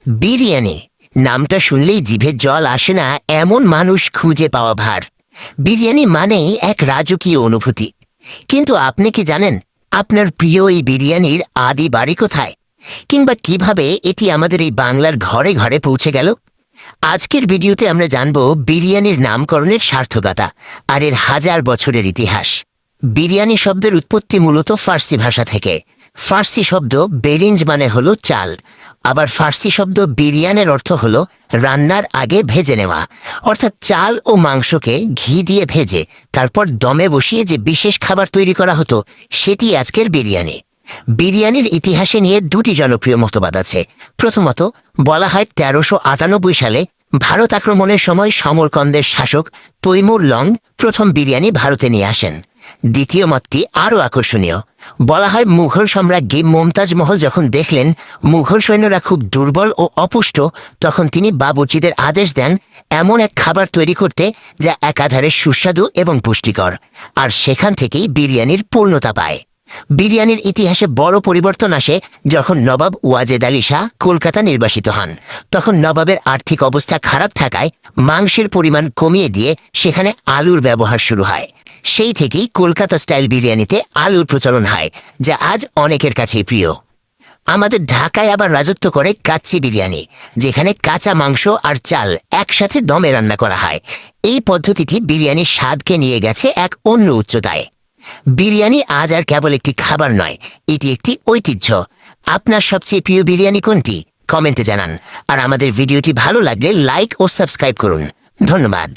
বিরিয়ানি নামটা শুনলেই জিভে জল আসে না এমন মানুষ খুঁজে পাওয়া ভার। বিরিয়ানি মানেই এক রাজকীয় অনুভূতি। কিন্তু আপনি কি জানেন আপনার প্রিয় এই বিরিয়ানির আদি বাড়ি কোথায়, কিংবা কিভাবে এটি আমাদের এই বাংলার ঘরে ঘরে পৌঁছে গেল? আজকের ভিডিওতে আমরা জানব বিরিয়ানির নামকরণের সার্থকতা আর এর হাজার বছরের ইতিহাস। বিরিয়ানি শব্দের উৎপত্তি মূলত ফার্সি ভাষা থেকে। ফার্সি শব্দ বেরিঞ্জ মানে হলো চাল, আবার ফার্সি শব্দ বিরিয়ানের অর্থ হলো রান্নার আগে ভেজে নেওয়া, অর্থাৎ চাল ও মাংসকে ঘি দিয়ে ভেজে তারপর দমে বসিয়ে যে বিশেষ খাবার তৈরি করা হতো সেটি আজকের বিরিয়ানি। বিরিয়ানির ইতিহাসে নিয়ে দুটি জনপ্রিয় মতবাদ আছে। প্রথমত বলা হয় ১৩৯৮ সালে ভারত আক্রমণের সময় সমরকন্দের শাসক তৈমুর লং প্রথম বিরিয়ানি ভারতে নিয়ে আসেন। দ্বিতীয় মতটি আরও আকর্ষণীয়। বলা হয় মুঘল সম্রাট মুমতাজ মহল যখন দেখলেন মুঘল সৈন্যরা খুব দুর্বল ও অপুষ্ট, তখন তিনি বাবুর্চিদের আদেশ দেন এমন এক খাবার তৈরি করতে যা একাধারে সুস্বাদু এবং পুষ্টিকর, আর সেখান থেকেই বিরিয়ানির পূর্ণতা পায়। বিরিয়ানির ইতিহাসে বড় পরিবর্তন আসে যখন নবাব ওয়াজেদ আলী শাহ কলকাতা নির্বাসিত হন। তখন নবাবের আর্থিক অবস্থা খারাপ থাকায় মাংসের পরিমাণ কমিয়ে দিয়ে সেখানে আলুর ব্যবহার শুরু হয়। সেই থেকেই কলকাতা স্টাইল বিরিয়ানিতে আলুর প্রচলন হয়, যা আজ অনেকের কাছেই প্রিয়। আমাদের ঢাকায় আবার রাজত্ব করে কাচ্চি বিরিয়ানি, যেখানে কাঁচা মাংস আর চাল একসাথে দমে রান্না করা হয়। এই পদ্ধতিটি বিরিয়ানির স্বাদকে নিয়ে গেছে এক অন্য উচ্চতায়। বিরিয়ানি আজ আর কেবল একটি খাবার নয়, এটি একটি ঐতিহ্য। আপনার সবচেয়ে প্রিয় বিরিয়ানি কোনটি কমেন্টে জানান, আর আমাদের ভিডিওটি ভালো লাগলে লাইক ও সাবস্ক্রাইব করুন। ধন্যবাদ।